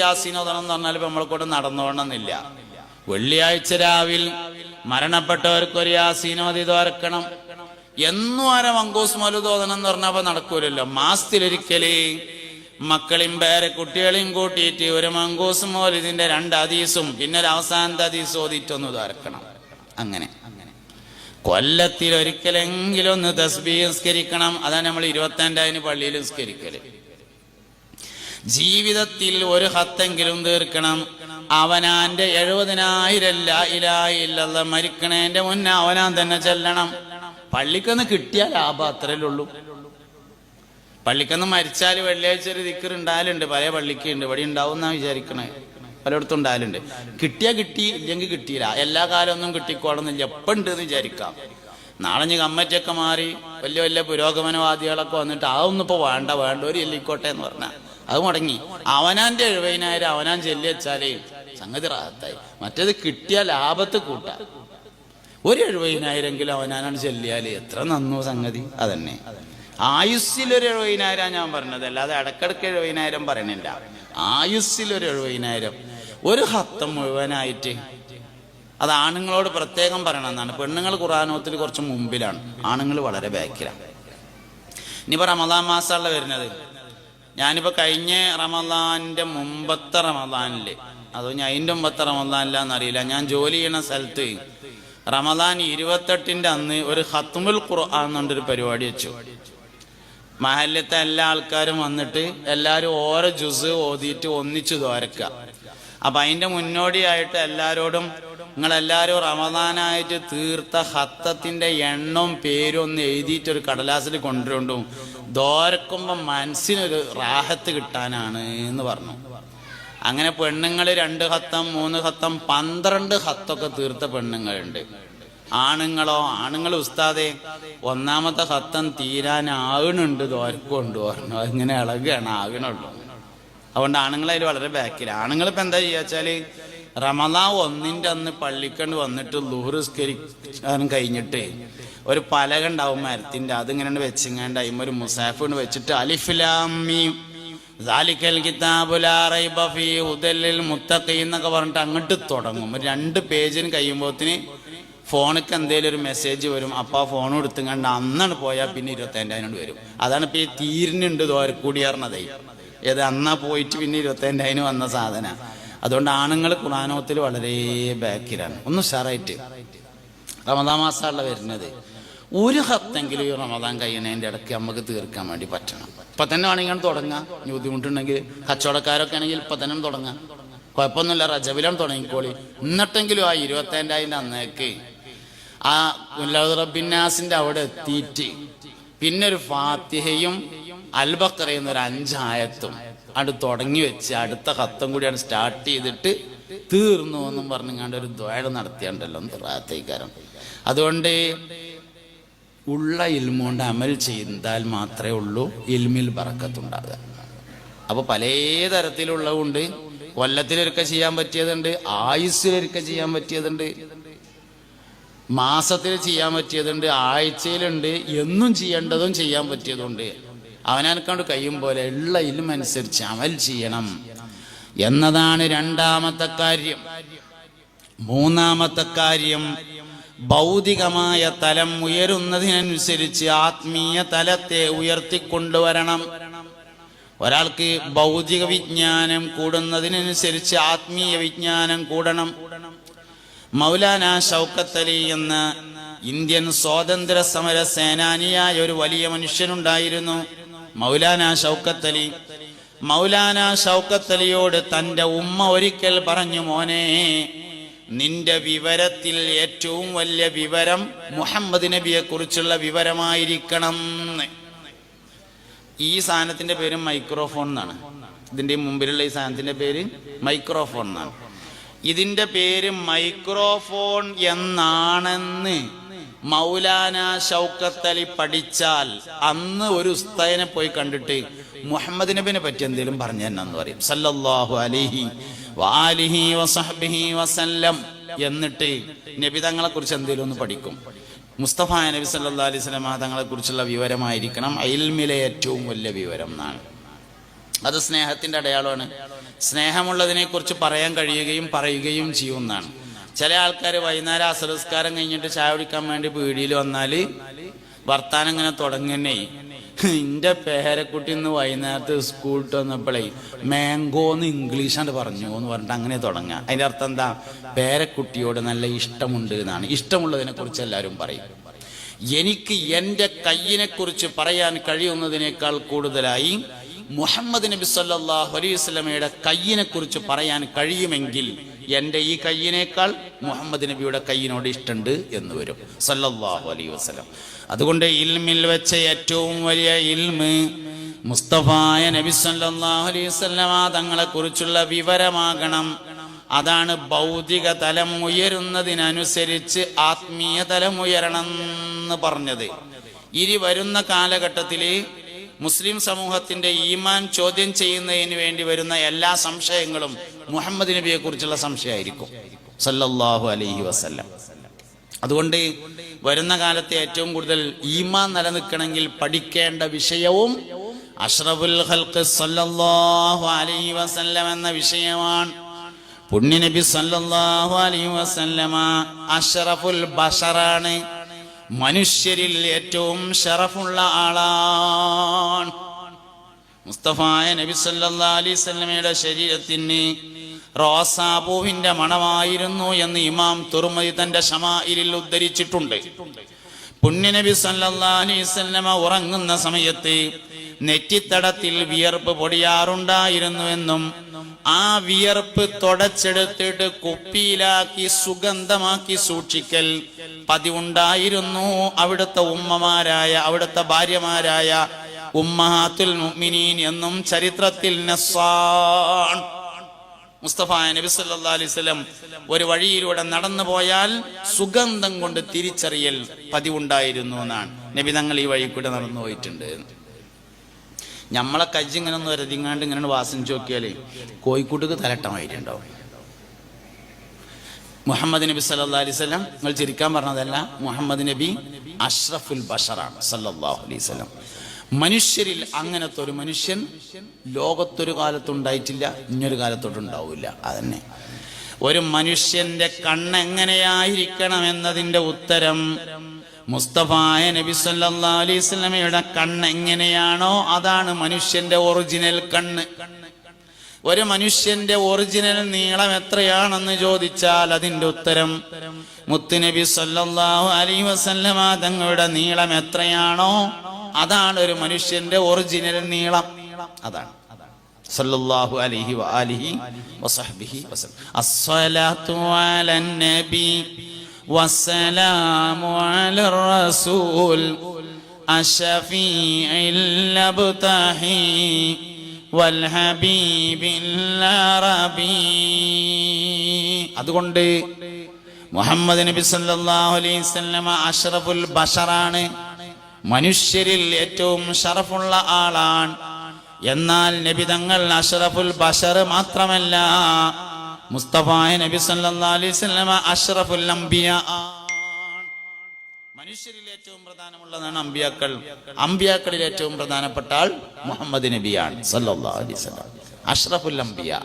യാസീൻ ഓതണം എന്ന് പറഞ്ഞാൽ ഇപ്പൊ നമ്മളെ കൂടെ നടന്നോണമെന്നില്ല. വെള്ളിയാഴ്ച രാവിലെ മരണപ്പെട്ടവർക്ക് ഒരു യാസീൻ ഓതി ദ്വാരക്കണം. എന്നും ആരെ മങ്കൂസ് മൗലൂദ് ഓതണം എന്ന് പറഞ്ഞപ്പോ നടക്കൂലല്ലോ. മാസത്തിലൊരിക്കല് മക്കളെയും പേരെ കുട്ടികളെയും കൂട്ടിയിട്ട് ഒരു മങ്കൂസ് മൗലൂദിന്റെ 2 ഹദീസും പിന്നെ ഒരു അവസാനത്തെ ഹദീസ് ഓതിയിട്ടൊന്ന് ദ്വാരക്കണം. അങ്ങനെ കൊല്ലത്തിൽ ഒരിക്കലെങ്കിലും ഒന്ന് തസ്ബീഹ് നിസ്കരിക്കണം. അതാണ് നമ്മൾ 25 പള്ളിയിൽ നിസ്കരിക്കല്. ജീവിതത്തിൽ ഒരു ഹത്തെങ്കിലും തീർക്കണം. അവനാന്റെ 70,000 ലാ ഇലാഹ ഇല്ലല്ലാഹ് മരിക്കണേന്റെ മുന്നേ അവനാൻ തന്നെ ചെല്ലണം. പള്ളിക്കൊന്ന് കിട്ടിയാൽ ലാഭം, അത്രയല്ലേ ഉള്ളൂ. പള്ളിക്കൊന്ന് മരിച്ചാൽ വെള്ളിയാഴ്ച ഒരു ദിക്ർ ഉണ്ടായാലുണ്ട്, പല പള്ളിക്ക് ഉണ്ട്, ഇവിടെ ഉണ്ടാവും എന്നാ വിചാരിക്കണേ, പലയിടത്തും ഉണ്ടായാലുണ്ട്. കിട്ടിയാ കിട്ടി, ഇല്ലെങ്കിൽ കിട്ടിയില്ല. എല്ലാ കാലമൊന്നും കിട്ടിക്കോളുന്നില്ല, എപ്പം ഉണ്ട് എന്ന് വിചാരിക്കാം. നാളെ കമ്മറ്റിയൊക്കെ മാറി വലിയ വലിയ പുരോഗമനവാദികളൊക്കെ വന്നിട്ട് അതൊന്നും ഇപ്പൊ വേണ്ടവര് ചെല്ലിക്കോട്ടെ എന്ന് പറഞ്ഞാൽ അത് മുടങ്ങി. അവനാന്റെ 70,000 അവനാൻ ചെല്ലി വെച്ചാലേ സംഗതി റാഹത്തായി. മറ്റേത് കിട്ടിയ ലാഭത്ത് കൂട്ടാ. ഒരു 70,000 അവനാനാണ് ചെല്ലിയാല് എത്ര നന്നു സംഗതി. അതന്നെ ആയുസ്സിലൊരു 70,000 ഞാൻ പറഞ്ഞത്, അല്ലാതെ ഇടക്കിടക്ക് 70,000 പറയണില്ല. ആയുസ്സിലൊരു 70,000 ഒരു ഹത്തം മുഴുവനായിട്ട്. അത് ആണുങ്ങളോട് പ്രത്യേകം പറയണമെന്നാണ്. പെണ്ണുങ്ങൾ ഖുർആനോത്തിൽ കുറച്ച് മുമ്പിലാണ്, ആണുങ്ങൾ വളരെ ബാക്കിലാണ്. ഇനിയിപ്പോ റമദാൻ മാസമല്ല വരുന്നത്. ഞാനിപ്പോ കഴിഞ്ഞ റമദാന്റെ മുമ്പത്തെ റമദാനില്, അതോ ഞാൻ അതിന്റെ മുമ്പത്തെ റമദാനിലാന്നറിയില്ല, ഞാൻ ജോലി ചെയ്യണ സ്ഥലത്ത് റമദാൻ 28 അന്ന് ഒരു ഖത്മുൽ ഖുർആൻ എന്നൊരു പരിപാടി വെച്ചു. മഹല്ലത്തെ എല്ലാ ആൾക്കാരും വന്നിട്ട് എല്ലാവരും ഓരോ ജുസ് ഓതിയിട്ട് ഒന്നിച്ചു ദ്വാരക്കുക. അപ്പൊ അതിന്റെ മുന്നോടിയായിട്ട് എല്ലാരോടും നിങ്ങളെല്ലാരും റമദാനായിട്ട് തീർത്ത ഹത്തത്തിന്റെ എണ്ണവും പേരും ഒന്ന് എഴുതിയിട്ടൊരു കടലാസിൽ കൊണ്ടുകൊണ്ടും ദ്വാരക്കുമ്പോ മനസ്സിനൊരു റാഹത്ത് കിട്ടാനാണ് എന്ന് പറഞ്ഞു. അങ്ങനെ പെണ്ണുങ്ങൾ 2 ഹത്തം 3 ഹത്തം 12 ഹത്തൊക്കെ തീർത്ത പെണ്ണുങ്ങളുണ്ട്. ആണുങ്ങൾ ഉസ്താദെ 1ാമത്തെ ഹത്തം തീരാനാകണുണ്ട്, ദ്വാരക്കുണ്ട് പറഞ്ഞു. അതിങ്ങനെ ഇളകുകയാണ്, ആകണുള്ളൂ. അതുകൊണ്ട് ആണുങ്ങളതിൽ വളരെ ബാക്കിലാണ്. ആണുങ്ങളിപ്പോ എന്താ ചെയ്യാച്ചാല് റമദാൻ 1 അന്ന് പള്ളിക്കണ്ട് വന്നിട്ട് ളുഹ്ർ നിസ്കരിക്കാനും കഴിഞ്ഞിട്ട് ഒരു പലക ഉണ്ടാവും മരത്തിന്റെ, അതിങ്ങനെ വെച്ചിങ്ങാണ്ട് അതിമ ഒരു മുസാഫ് വെച്ചിട്ട് അലിഫ് ലാം മീം ദാലിക്കൽ കിതാബു ലാ റൈബ ഫീഹി ഹുദൽ ലിൽ മുത്തഖീൻ എന്നൊക്കെ പറഞ്ഞിട്ട് അങ്ങോട്ട് തുടങ്ങും. ഒരു 2 പേജിന് കഴിയുമ്പോത്തിന് ഫോണിക്ക് എന്തെങ്കിലും ഒരു മെസ്സേജ് വരും. അപ്പൊ ആ ഫോൺ എടുത്തുകൊണ്ട് അന്നാണ് പോയാൽ പിന്നെ 25,000 വരും. അതാണ് ഇപ്പൊ ഈ തീരിനുണ്ട് ദോരക്കൂടി പറഞ്ഞതേ. ഏത് അന്നാ പോയിട്ട് പിന്നെ 25,000 വന്ന സാധന. അതുകൊണ്ട് ആണുങ്ങൾ ഖുർആനോത്തിൽ വളരെ ബാക്കിലാണ്. ഒന്ന് ഉഷാറായിട്ട് റമദാൻ മാസമല്ല വരുന്നത്. ഒരു ഹത്തെങ്കിലും ഈ റമദാൻ കഴിയുന്നതിൻ്റെ ഇടയ്ക്ക് നമുക്ക് തീർക്കാൻ വേണ്ടി പറ്റണം. ഇപ്പൊ തന്നെ വേണമെങ്കിൽ തുടങ്ങാം. ബുദ്ധിമുട്ടുണ്ടെങ്കിൽ കച്ചവടക്കാരൊക്കെ ആണെങ്കിൽ ഇപ്പൊ തന്നെ തുടങ്ങാം, കുഴപ്പമൊന്നുമില്ല. റജബിലാണ് തുടങ്ങിക്കോളി. എന്നിട്ടെങ്കിലും ആ 25,000 അന്നേക്ക് ആ റബ്ബിന്നാസിന്റെ അവിടെ എത്തിയിട്ട് പിന്നെ ഒരു ഫാത്തിഹയും അൽബഖറയും ഒരു 5 ആയത്തും അത് തുടങ്ങി വെച്ച് അടുത്ത ഹത്തം കൂടിയാണ് സ്റ്റാർട്ട് ചെയ്തിട്ട് തീർന്നു എന്നും പറഞ്ഞുകൊണ്ട് ഒരു ദ്വാര നടത്തിയാണ്ടല്ലോ റാത്തേക്കാരം. അതുകൊണ്ട് ഉള്ള ഇൽമുകൊണ്ട് അമൽ ചെയ്താൽ മാത്രമേ ഉള്ളൂ ഇൽമിൽ ബറക്കത്തുണ്ടാകുക. അപ്പൊ പല തരത്തിലുള്ളതുകൊണ്ട് കൊല്ലത്തിലൊരുക്ക ചെയ്യാൻ പറ്റിയതുണ്ട്, ആയുസ്സിലൊരുക്ക ചെയ്യാൻ പറ്റിയതുണ്ട്, മാസത്തിൽ ചെയ്യാൻ പറ്റിയതുണ്ട്, ആഴ്ചയിലുണ്ട്, എന്നും ചെയ്യേണ്ടതും ചെയ്യാൻ പറ്റിയതുണ്ട്. അവനക്കാണ്ട് കഴിയും പോലെ ഉള്ള ഇൽമനുസരിച്ച് അമൽ ചെയ്യണം എന്നതാണ് 2ാമത്തെ കാര്യം. 3ാമത്തെ കാര്യം ഭൗതികമായ തലം ഉയരുന്നതിനനുസരിച്ച് ആത്മീയ തലത്തെ ഉയർത്തിക്കൊണ്ടുവരണം. ഒരാൾക്ക് ഭൗതിക വിജ്ഞാനം കൂടുന്നതിനനുസരിച്ച് ആത്മീയ വിജ്ഞാനം കൂടണം. മൗലാന ഷൗക്കത്ത് അലി എന്ന ഇന്ത്യൻ സ്വാതന്ത്ര്യ സമര സേനാനിയായ ഒരു വലിയ മനുഷ്യനുണ്ടായിരുന്നു, മൗലാന ഷൗക്കത്ത് അലി. മൗലാന ഷൗക്കത്ത് അലിയോട് തന്റെ ഉമ്മ ഒരിക്കൽ പറഞ്ഞു, മോനെ, നിന്റെ വിവരത്തിൽ ഏറ്റവും വലിയ വിവരം മുഹമ്മദ് നബിയെ കുറിച്ചുള്ള വിവരമായിരിക്കണം. ഈ സാധനത്തിന്റെ പേര് മൈക്രോഫോൺ എന്നാണ്. ഇതിന്റെ മുമ്പിലുള്ള ഈ സാധനത്തിന്റെ പേര് മൈക്രോഫോൺ എന്നാണ്. ഇതിന്റെ പേര് മൈക്രോഫോൺ എന്നാണെന്ന് മൗലാന ഷൗക്കത്ത് അലി പഠിച്ചാൽ അന്ന് ഒരു ഉസ്താദിനെ പോയി കണ്ടിട്ട് മുഹമ്മദ് നബിനെ പറ്റി എന്തെങ്കിലും പറഞ്ഞു തന്നെന്ന് പറയും, സല്ലല്ലാഹു അലൈഹി വആലിഹി വസഹ്ബിഹി വസല്ലം. എന്നിട്ട് നബി തങ്ങളെ കുറിച്ച് എന്തെങ്കിലും ഒന്ന് പഠിക്കും. മുസ്തഫ നബി സല്ലല്ലാഹു അലൈഹി വസല്ലം തങ്ങളെ കുറിച്ചുള്ള വിവരമായിരിക്കണം ഇൽമിലെ ഏറ്റവും വലിയ വിവരം എന്നാണ്. അത് സ്നേഹത്തിന്റെ അടയാളമാണ്. സ്നേഹമുള്ളതിനെ കുറിച്ച് പറയാൻ കഴിയുകയും പറയുകയും ചെയ്യുന്നതാണ്. ചില ആൾക്കാർ വൈകുന്നേരം അസറസ്കാരം കഴിഞ്ഞിട്ട് ചായ കുടിക്കാൻ വേണ്ടി പീടിയിൽ വന്നാല് വർത്താനം ഇങ്ങനെ തുടങ്ങുന്നേ, എന്റെ പേരക്കുട്ടി ഇന്ന് വൈകുന്നേരത്ത് സ്കൂളിട്ട് വന്നപ്പോഴേ മാംഗോന്ന് ഇംഗ്ലീഷാണ് പറഞ്ഞു എന്ന് പറഞ്ഞിട്ട് അങ്ങനെ തുടങ്ങുക. അതിന്റെ അർത്ഥം എന്താ? പേരക്കുട്ടിയോട് നല്ല ഇഷ്ടമുണ്ട് എന്നാണ്. ഇഷ്ടമുള്ളതിനെ കുറിച്ച് എല്ലാവരും പറയും. എനിക്ക് എൻ്റെ കയ്യിനെ കുറിച്ച് പറയാൻ കഴിയുന്നതിനേക്കാൾ കൂടുതലായി മുഹമ്മദ് നബി സല്ലല്ലാഹു അലൈഹി വസല്ലമയുടെ കയ്യിനെ കുറിച്ച് പറയാൻ കഴിയുമെങ്കിൽ എൻ്റെ ഈ കയ്യിനേക്കാൾ മുഹമ്മദ് നബിയുടെ കയ്യിനോട് ഇഷ്ടമുണ്ട് എന്ന് വരും സല്ലല്ലാഹു അലൈഹി വസല്ലം. അതുകൊണ്ട് ഇൽമിൽ വെച്ച ഏറ്റവും വലിയ ഇൽമ് മുസ്തഫായ നബി സല്ലല്ലാഹു അലൈഹി വസല്ലമ തങ്ങളെ കുറിച്ചുള്ള വിവരമാകണം. അതാണ് ഭൗതിക തലം ഉയരുന്നതിനനുസരിച്ച് ആത്മീയ തലം ഉയരണം എന്ന് പറഞ്ഞത്. ഇനി വരുന്ന കാലഘട്ടത്തില് മുസ്ലിം സമൂഹത്തിന്റെ ഈമാൻ ചോദ്യം ചെയ്യുന്നതിന് വേണ്ടി വരുന്ന എല്ലാ സംശയങ്ങളും മുഹമ്മദ് നബിയെ കുറിച്ചുള്ള സംശയമായിരിക്കും സല്ലല്ലാഹു അലൈഹി വസല്ലം. അതുകൊണ്ട് വരുന്ന കാലത്ത് ഏറ്റവും കൂടുതൽ ഈമാൻ നിലനിൽക്കണമെങ്കിൽ പഠിക്കേണ്ട വിഷയവും അഷ്റഫുൽ ഖൽഖ് സല്ലല്ലാഹു അലൈഹി വസല്ലം എന്ന വിഷയമാണ്. പുണ്യ നബി സല്ലല്ലാഹു അലൈഹി വസല്ലമ അഷ്റഫുൽ ബശറാണ്, മനുഷ്യരിൽ ഏറ്റവും ഷറഫുള്ള ആളാണ്. മുസ്തഫായ നബി സല്ലല്ലാഹു അലൈഹി വസല്ലമയുടെ ശരീരത്തിന് റോസാപ്പൂവിന്റെ മണമായിരുന്നു എന്ന് ഇമാം തുർമുദി തന്റെ ശമാഇലിൽ ഉദ്ധരിച്ചിട്ടുണ്ട്. പുണ്യ നബി സല്ലല്ലാഹു അലൈഹി വസല്ലമ ഉറങ്ങുന്ന സമയത്ത് നെറ്റിത്തടത്തിൽ വിയർപ്പ് പൊടിയാറുണ്ടായിരുന്നുവെന്നും ആ വിയർപ്പ് തുടച്ചെടുത്തിട്ട് കുപ്പിയിലാക്കി സുഗന്ധമാക്കി സൂക്ഷിക്കൽ പതിവുണ്ടായിരുന്നു അവിടുത്തെ ഉമ്മമാരായ, അവിടുത്തെ ഭാര്യമാരായ ഉമ്മഹാത്തുൽ മുഅ്മിനീൻ എന്നും ചരിത്രത്തിൽ നസ്സാൻ. മുസ്തഫായ നബി സല്ലല്ലാഹു അലൈഹി വസല്ലം ഒരു വഴിയിലൂടെ നടന്നു പോയാൽ സുഗന്ധം കൊണ്ട് തിരിച്ചറിയൽ പതിവുണ്ടായിരുന്നു എന്നാണ്. നബി തങ്ങൾ ഈ വഴി കൂടെ നടന്നു പോയിട്ടുണ്ട്. നമ്മളെ കജ്ജ് ഇങ്ങനെ ഒന്ന് വരതിങ്ങാണ്ട് ഇങ്ങനെ വാസന ചോക്കിയാലേ കോഴിക്കോട്ടേക്ക് തലട്ടമായിട്ടുണ്ടാവും. മുഹമ്മദ് നബി സല്ലല്ലാഹു അലൈഹി വസല്ലം നിങ്ങൾ ചിരിക്കാൻ പറഞ്ഞതല്ല, മുഹമ്മദ് നബി അഷ്റഫുൽ ബശറാണ് സല്ലല്ലാഹു അലൈഹി വസല്ലം. മനുഷ്യരിൽ അങ്ങനത്തെ ഒരു മനുഷ്യൻ ലോകത്തൊരു കാലത്തുണ്ടായിട്ടില്ല, ഇനിയൊരു കാലത്തോട്ടുണ്ടാവില്ല. അതന്നെ ഒരു മനുഷ്യന്റെ കണ്ണെങ്ങനെയായിരിക്കണം എന്നതിന്റെ ഉത്തരം മുസ്തഫായ നബി സല്ലല്ലാഹു അലൈഹി വസല്ലമയുടെ കണ്ണ് എങ്ങനെയാണോ അതാണ് മനുഷ്യന്റെ ഒറിജിനൽ കണ്ണ്. ഒരു മനുഷ്യന്റെ ഒറിജിനൽ നീളം എത്രയാണെന്ന് ചോദിച്ചാൽ അതിന്റെ ഉത്തരം മുത്തുനബി സല്ലല്ലാഹു അലൈഹി വസല്ലമ തങ്ങളുടെ നീളം എത്രയാണോ അതാണ് ഒരു മനുഷ്യന്റെ ഒറിജിനൽ നീളം. അതാണ് സല്ലല്ലാഹു അലൈഹി വആലിഹി വസഹ്ബിഹി വസല്ലം. അസ്സലാത്തു അലൻ നബി വസ്സലാമു അലർ റസൂൽ അശ്ശഫീഇൽ അബ്തഹി വൽ ഹബീബിൽ അറബി. അതുകൊണ്ട് മുഹമ്മദ് നബി സല്ലല്ലാഹു അലൈഹി വസല്ലമ അഷ്റഫുൽ ബശറാണ്, മനുഷ്യരിൽ ഏറ്റവും ഷറഫുള്ള ആളാണ്. എന്നാൽ നബി തങ്ങൾ അഷ്റഫുൽ ബശർ മാത്രമല്ല, മുസ്തഫായ നബി സല്ലല്ലാഹു അലൈഹി വസല്ലമ അഷ്റഫുൽ അംബിയാ. മനുഷ്യരിൽ ഏറ്റവും പ്രധാനമുള്ളതാണ് അമ്പിയാക്കൾ. അമ്പിയാക്കളിൽ ഏറ്റവും പ്രധാനപ്പെട്ട ആൾ മുഹമ്മദ് നബിയാണ് സല്ലല്ലാഹു അലൈഹി വസല്ലം, അഷ്റഫുൽ അംബിയാ.